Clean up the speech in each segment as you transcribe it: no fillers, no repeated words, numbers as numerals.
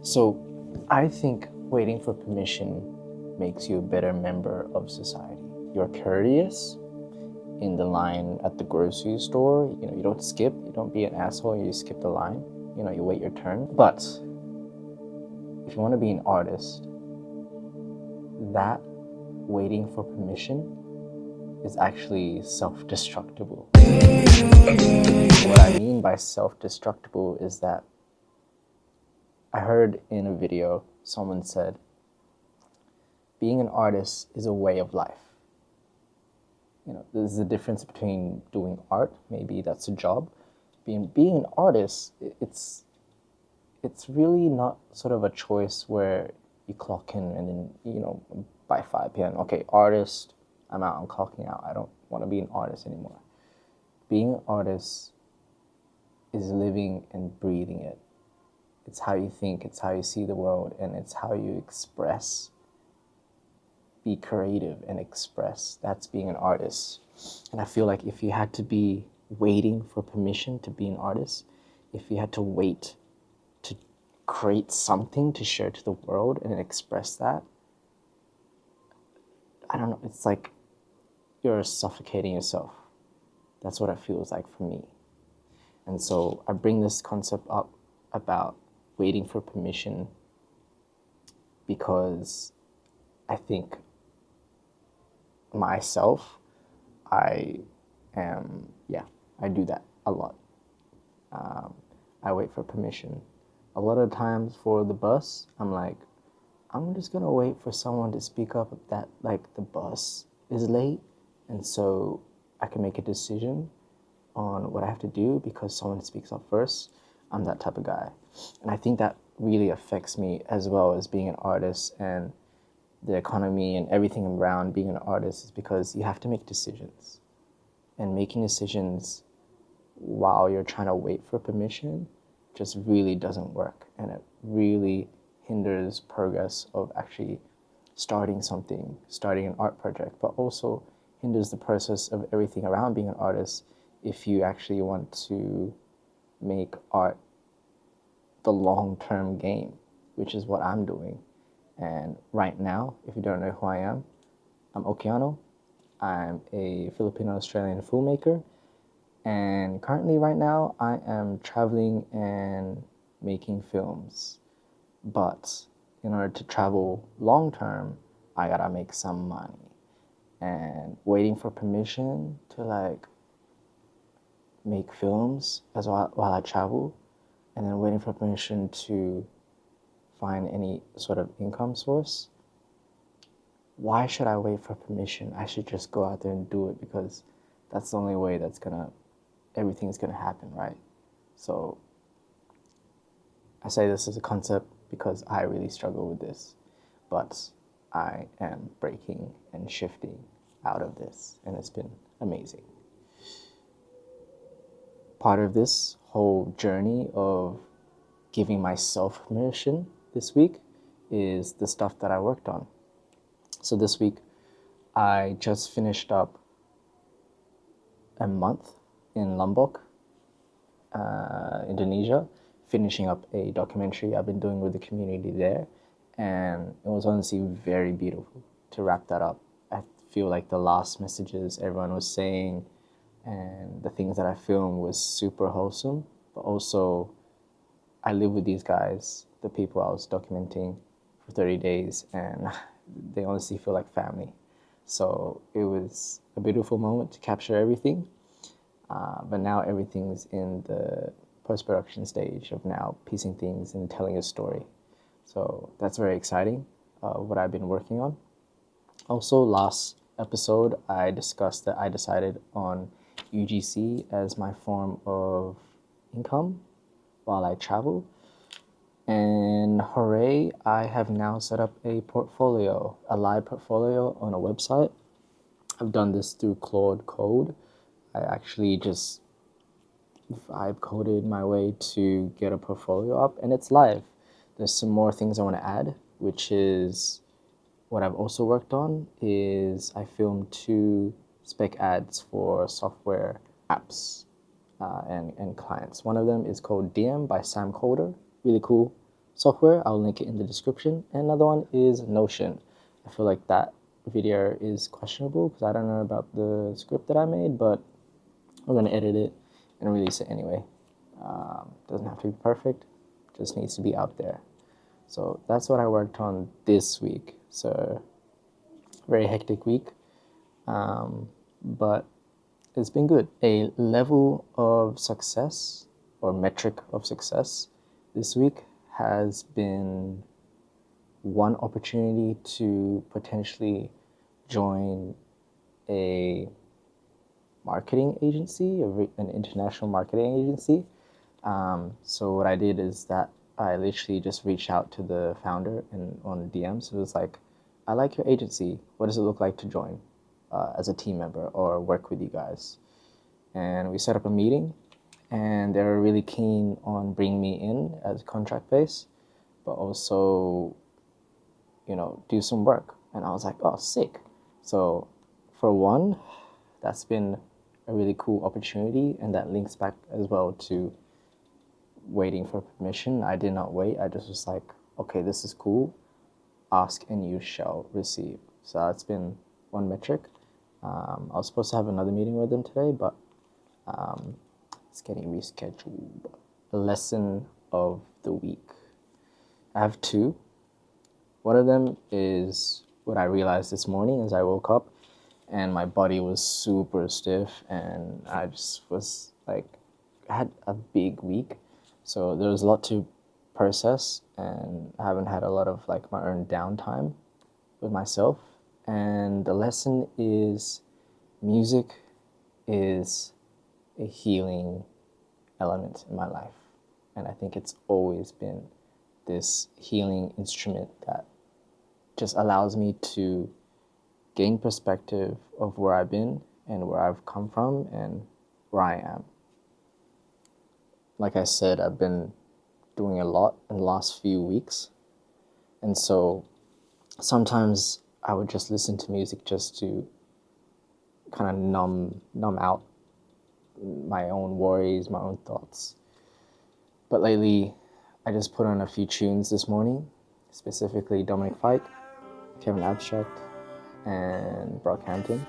So I think waiting for permission makes you a better member of society. You're courteous in the line at the grocery store. You don't skip, you don't be an asshole, you skip the line. You wait your turn. But if you want to be an artist, that waiting for permission is actually self-destructible. What I mean by self-destructible is that I heard in a video someone said, being an artist is a way of life. There's a difference between doing art, maybe that's a job. Being an artist, it's really not sort of a choice where you clock in and then, by 5 p.m., okay, artist, I'm out, I'm clocking out. I don't want to be an artist anymore. Being an artist is living and breathing it. It's how you think, it's how you see the world, and it's how you express. Be creative and express. That's being an artist. And I feel like if you had to be waiting for permission to be an artist, if you had to wait to create something to share to the world and express that, I don't know, it's like you're suffocating yourself. That's what it feels like for me. And so I bring this concept up about waiting for permission because I think myself, I do that a lot. I wait for permission. A lot of times for the bus, I'm like, I'm just gonna wait for someone to speak up that the bus is late, and so I can make a decision on what I have to do because someone speaks up first. I'm that type of guy. And I think that really affects me as well as being an artist and the economy and everything around being an artist, is because you have to make decisions. And making decisions while you're trying to wait for permission just really doesn't work. And it really hinders progress of actually starting something, starting an art project, but also hinders the process of everything around being an artist if you actually want to make art the long-term game, which is what I'm doing. And right now, if you don't know who I am, I'm Okeano. I'm a Filipino-Australian filmmaker. And currently right now, I am traveling and making films. But in order to travel long-term, I gotta make some money. And waiting for permission to make films while I travel, and then waiting for permission to find any sort of income source. Why should I wait for permission? I should just go out there and do it, because that's the only way everything's gonna happen, right? So I say this as a concept because I really struggle with this, but I am breaking and shifting out of this, and it's been amazing. Part of this whole journey of giving myself permission this week is the stuff that I worked on. So this week, I just finished up a month in Lombok, Indonesia, finishing up a documentary I've been doing with the community there. And it was honestly very beautiful to wrap that up. I feel like the last messages everyone was saying and the things that I filmed was super wholesome, but also I live with these guys, the people I was documenting, for 30 days, and they honestly feel like family. So it was a beautiful moment to capture everything, but now everything's in the post-production stage of now piecing things and telling a story. So that's very exciting, what I've been working on. Also, last episode, I discussed that I decided on UGC as my form of income while I travel. And hooray, I have now set up a portfolio, a live portfolio on a website. I've done this through Claude Code. I actually just vibe coded my way to get a portfolio up, and it's live. There's some more things I want to add, which is what I've also worked on is I filmed 2 spec ads for software apps and clients. One of them is called DM by Sam Calder, really cool. software. I'll link it in the description. And another one is Notion. I feel like that video is questionable because I don't know about the script that I made, but we're going to edit it and release it anyway. Doesn't have to be perfect, just needs to be out there. So that's what I worked on this week. So very hectic week, but it's been good. A level of success or metric of success this week has been one opportunity to potentially join a marketing agency, an international marketing agency. So what I did is that I literally just reached out to the founder and on DMs. It was like, I like your agency. What does it look like to join as a team member or work with you guys? And we set up a meeting, and they were really keen on bringing me in as contract base, but also, do some work. And I was like, oh, sick. So for one, that's been a really cool opportunity, and that links back as well to waiting for permission. I did not wait. I just was like, okay, this is cool. Ask and you shall receive. So that's been one metric. I was supposed to have another meeting with them today, but it's getting rescheduled. A lesson of the week. I have two. One of them is what I realized this morning as I woke up and my body was super stiff and I just was like, I had a big week. So there was a lot to process and I haven't had a lot of like my own downtime with myself. And the lesson is music is a healing element in my life. And I think it's always been this healing instrument that just allows me to gain perspective of where I've been and where I've come from and where I am. Like I said, I've been doing a lot in the last few weeks. And so sometimes I would just listen to music just to kind of numb out my own worries, my own thoughts. But lately, I just put on a few tunes this morning, specifically Dominic Fike, Kevin Abstract, and Brockhampton.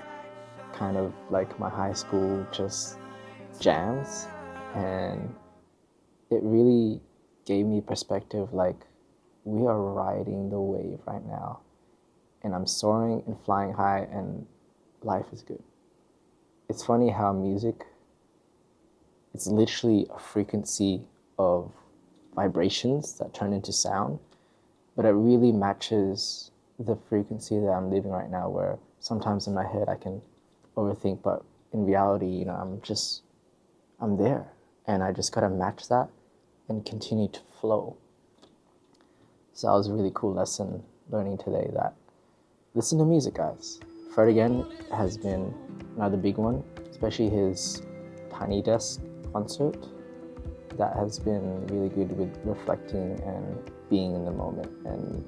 Kind of like my high school just jams. And it really gave me perspective like we are riding the wave right now. And I'm soaring and flying high and life is good. It's funny how music, it's literally a frequency of vibrations that turn into sound, but it really matches the frequency that I'm living right now, where sometimes in my head I can overthink, but in reality, I'm there, and I just gotta match that and continue to flow. So that was a really cool lesson learning today that listen to music, guys. Fred again has been another big one, especially his Tiny Desk concert. That has been really good with reflecting and being in the moment and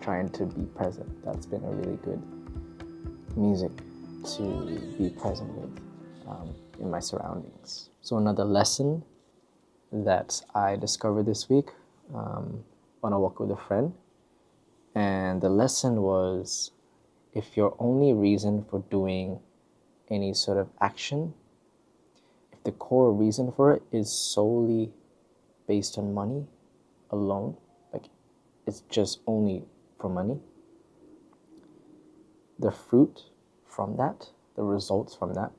trying to be present. That's been a really good music to be present with in my surroundings. So another lesson that I discovered this week on a walk with a friend, and the lesson was, if your only reason for doing any sort of action, if the core reason for it is solely based on money alone, like it's just only for money, the fruit from that, the results from that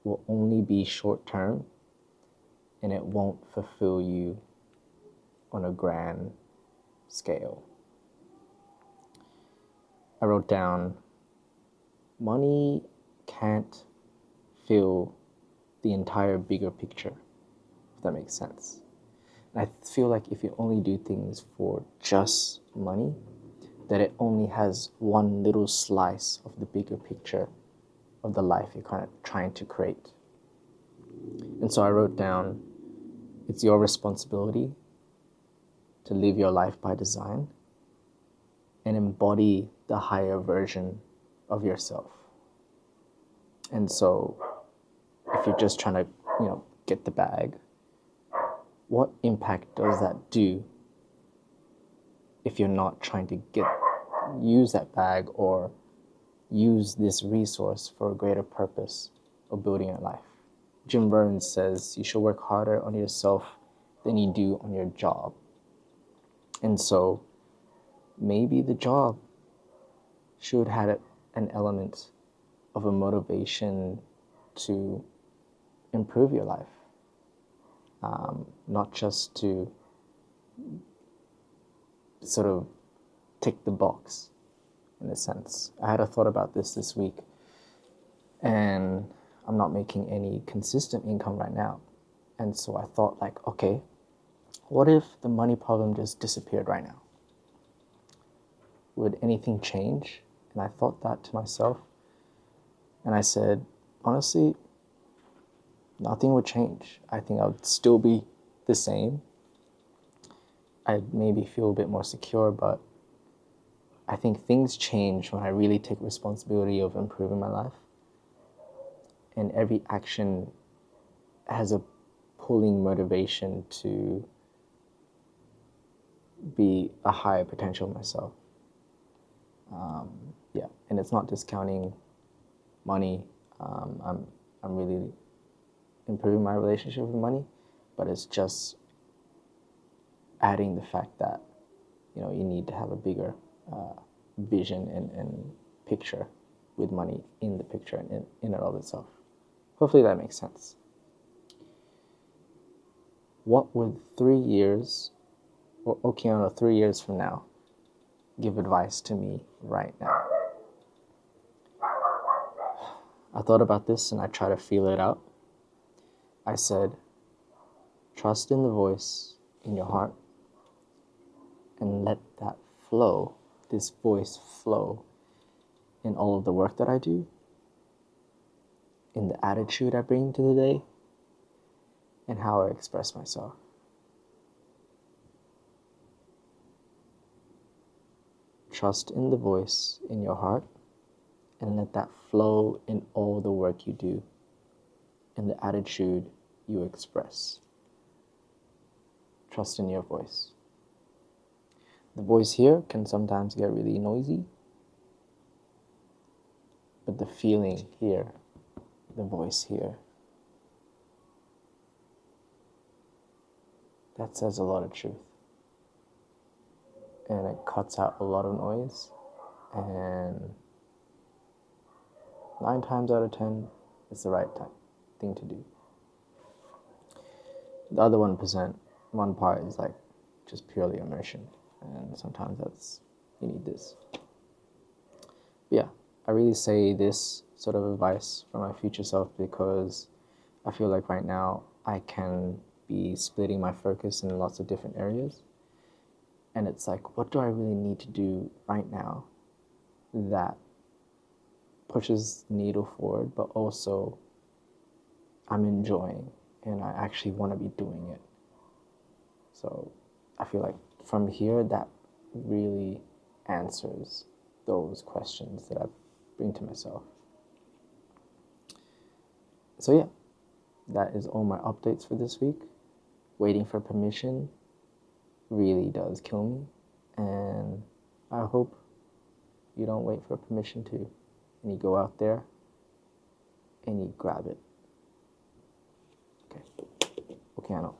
will only be short term and it won't fulfill you on a grand scale. I wrote down, money can't fill the entire bigger picture, if that makes sense. And I feel like if you only do things for just money, that it only has one little slice of the bigger picture of the life you're kind of trying to create. And so I wrote down, it's your responsibility to live your life by design and embody the higher version of yourself. And so if you're just trying to, get the bag, what impact does that do if you're not trying to use that bag or use this resource for a greater purpose of building your life. Jim Rohn says you should work harder on yourself than you do on your job. And so maybe the job should have an element of a motivation to improve your life, not just to sort of tick the box, in a sense. I had a thought about this week, and I'm not making any consistent income right now. And so I thought, like, okay, what if the money problem just disappeared right now? Would anything change? And I thought that to myself, and I said, honestly, nothing would change. I think I would still be the same. I'd maybe feel a bit more secure, but I think things change when I really take responsibility of improving my life. And every action has a pulling motivation to be a higher potential myself. Yeah, and it's not discounting money. I'm really improving my relationship with money, but it's just adding the fact that, you know, you need to have a bigger vision and picture with money in the picture and in and of itself. Hopefully that makes sense. What would 3 years, or Okeano 3 years from now, give advice to me right now? I thought about this and I tried to feel it out. I said, trust in the voice in your heart and let that flow, this voice flow in all of the work that I do, in the attitude I bring to the day, and how I express myself. Trust in the voice in your heart and let that flow in all the work you do, in the attitude you express. Trust in your voice. The voice here can sometimes get really noisy, but the feeling here, the voice here, that says a lot of truth. And it cuts out a lot of noise, and 9 times out of 10, it's the right thing to do. The other 1%, one part is like just purely immersion, and sometimes you need this. But yeah, I really say this sort of advice for my future self because I feel like right now I can be splitting my focus in lots of different areas. And it's like, what do I really need to do right now that pushes the needle forward, but also I'm enjoying and I actually want to be doing it. So I feel like from here, that really answers those questions that I bring to myself. So yeah, that is all my updates for this week. Waiting for permission really does kill me, and I hope you don't wait for permission too, and you go out there and you grab it. Okay, Okeano.